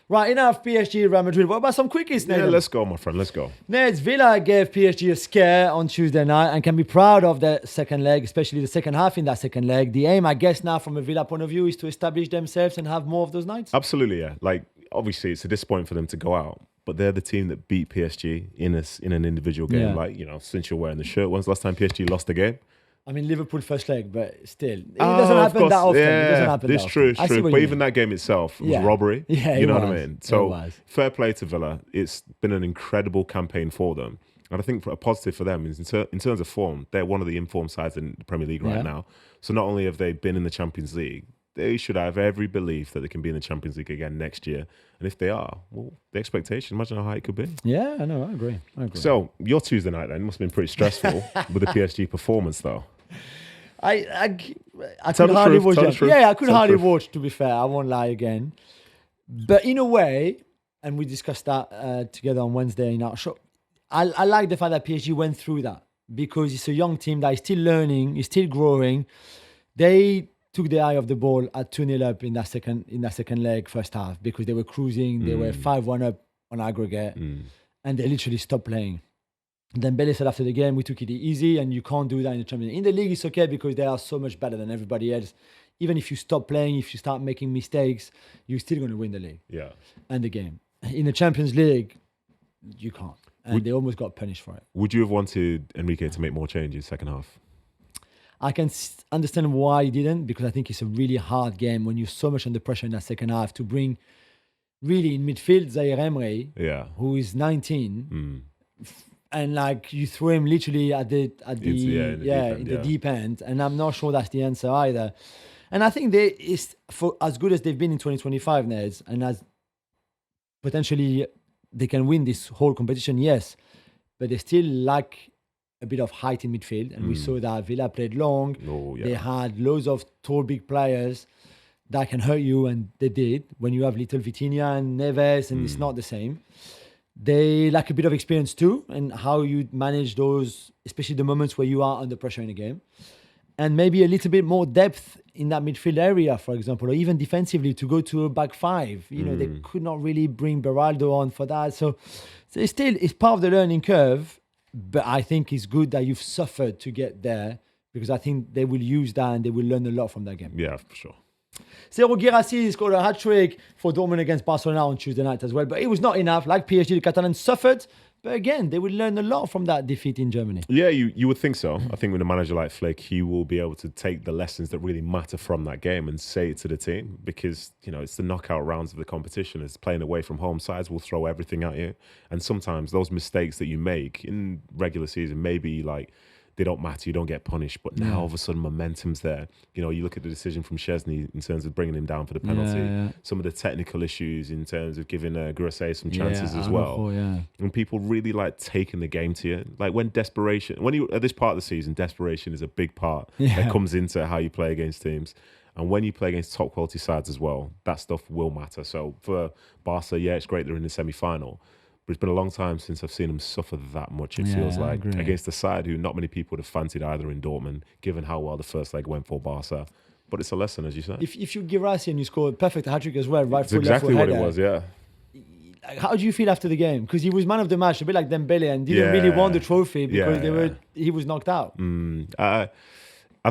Right, enough PSG, Real Madrid. What about some quickies, Nedum? Yeah, let's go, my friend. Let's go. Neds, Villa gave PSG a scare on Tuesday night and can be proud of the second leg, especially the second half in that second leg. The aim, I guess, now from a Villa point of view is to establish themselves and have more of those nights. Absolutely, yeah. Like, obviously, it's a disappointment for them to go out, but they're the team that beat PSG in an individual game. Yeah. Like, since you're wearing the shirt, when's the last time PSG lost a game? I mean, Liverpool first leg, but still. It doesn't happen that often. Yeah, It doesn't happen it's that true, often. it's true. But even that game itself was robbery. Yeah, you know what I was. mean? So, It was. fair play to Villa. It's been an incredible campaign for them. And I think a positive for them is in terms of form, they're one of the informed sides in the Premier League right now. So not only have they been in the Champions League, they should have every belief that they can be in the Champions League again next year. And if they are, well, the expectation, imagine how high it could be. Yeah, I know. I agree. So, your Tuesday night then must have been pretty stressful with the PSG performance, though. I could hardly watch it. Yeah, I could hardly watch, to be fair. I won't lie again. But in a way, and we discussed that together on Wednesday in our show, I like the fact that PSG went through that because it's a young team that is still learning, is still growing. They took the eye off the ball at 2-0 up in that second leg, first half, because they were cruising. They were 5-1 up on aggregate, and they literally stopped playing. Then Dembele said after the game, we took it easy, and you can't do that in the Champions League. In the league, it's okay because they are so much better than everybody else. Even if you stop playing, if you start making mistakes, you're still going to win the league and the game. In the Champions League, you can't. And they almost got punished for it. Would you have wanted Enrique to make more changes second half? I can understand why he didn't, because I think it's a really hard game when you're so much under pressure in that second half to bring, really in midfield, Zaire Emery, who is 19, and like you throw him literally at the deep end, and I'm not sure that's the answer either. And I think for as good as they've been in 2025, Neds, and as potentially they can win this whole competition, yes, but they still lack a bit of height in midfield, and we saw that Villa played long. They had loads of tall, big players that can hurt you, and they did. When you have little Vitinha and Neves, and it's not the same. They lack a bit of experience too, and how you manage those, especially the moments where you are under pressure in a game. And maybe a little bit more depth in that midfield area, for example, or even defensively to go to a back five. They could not really bring Beraldo on for that. So it's part of the learning curve, but I think it's good that you've suffered to get there, because I think they will use that and they will learn a lot from that game. Yeah, for sure. Sergio Guirassy scored a hat-trick for Dortmund against Barcelona on Tuesday night as well, but it was not enough. Like PSG, the Catalans suffered, but again, they will learn a lot from that defeat in Germany. Yeah, you would think so. I think with a manager like Flick, he will be able to take the lessons that really matter from that game and say it to the team, because it's the knockout rounds of the competition. It's playing away from home. Sides will throw everything at you, and sometimes those mistakes that you make in regular season, maybe like they don't matter, you don't get punished, but now all of a sudden momentum's there. You look at the decision from Szczesny in terms of bringing him down for the penalty, some of the technical issues in terms of giving Guirassy some chances as well. And people really like taking the game to you. Like when you at this part of the season, desperation is a big part that comes into how you play against teams. And when you play against top quality sides as well, that stuff will matter. So for Barca, it's great they're in the semi-final. But it's been a long time since I've seen them suffer that much, it feels like, against a side who not many people would have fancied either in Dortmund, given how well the first leg went for Barca. But it's a lesson, as you said. If you give Guirassy and you score a perfect hat-trick as well, right foot, exactly what it was, yeah. How do you feel after the game? Because he was man of the match, a bit like Dembele, and didn't really want the trophy because he was knocked out. I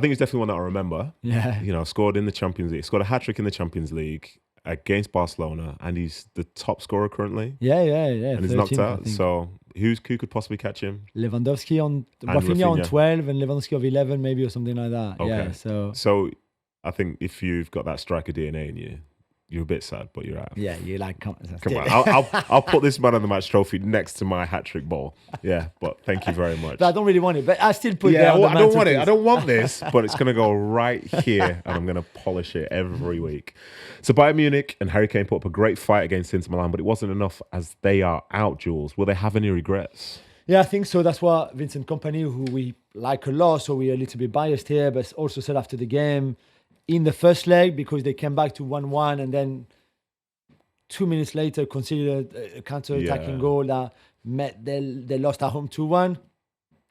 think it's definitely one that I remember. Yeah. Scored in the Champions League, scored a hat-trick in the Champions League against Barcelona, and he's the top scorer currently. Yeah. And he's knocked out. So who could possibly catch him? Lewandowski Rafinha on 12 and Lewandowski of 11 maybe, or something like that. Okay. Yeah. So I think if you've got that striker DNA in you, you're a bit sad, but you're out. Yeah, you're like, come on. I'll put this man of the match trophy next to my hat-trick ball. Yeah, but thank you very much. But I don't really want it, but I still put it there. I don't want it. I don't want this, but it's going to go right here, and I'm going to polish it every week. So Bayern Munich and Harry Kane put up a great fight against Inter Milan, but it wasn't enough as they are out, Jules. Will they have any regrets? Yeah, I think so. That's what Vincent Kompany, who we like a lot, so we're a little bit biased here, but also said after the game, in the first leg, because they came back to 1-1 and then 2 minutes later considered a counter-attacking goal that they lost at home 2-1.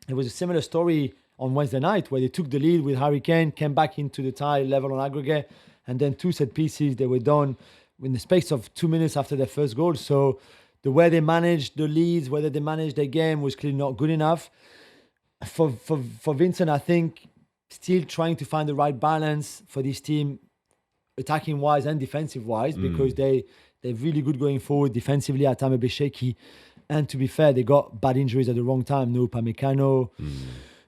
It was a similar story on Wednesday night where they took the lead with Harry Kane, came back into the tie level on aggregate, and then 2 set pieces, they were done. in the space of 2 minutes after their first goal. So the way they managed the leads, whether they managed their game was clearly not good enough. For Vincent, I think still trying to find the right balance for this team, attacking wise and defensive wise, because they're really good going forward defensively. At time a bit shaky, and to be fair, they got bad injuries at the wrong time. No Upamecano,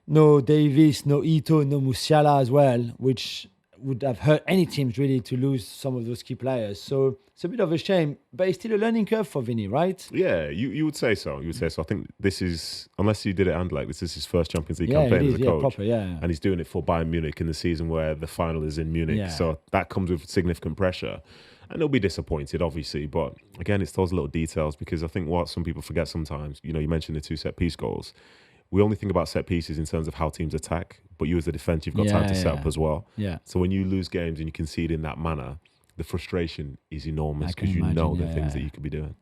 no Davis, no Ito, no Musiala as well, which would have hurt any teams really to lose some of those key players. So it's a bit of a shame, but it's still a learning curve for Vinny, right? Yeah, you would say so. You would say so. I think this is, unless he did it and like this is his first Champions League campaign as a coach. Proper, and he's doing it for Bayern Munich in the season where the final is in Munich. Yeah. So that comes with significant pressure. And they'll be disappointed, obviously. But again, it's those little details, because I think what some people forget sometimes, you mentioned the 2 set-piece goals. We only think about set pieces in terms of how teams attack, but you as a defence, you've got time to set up as well. Yeah. So when you lose games and you concede in that manner, the frustration is enormous, because you know the things that you could be doing.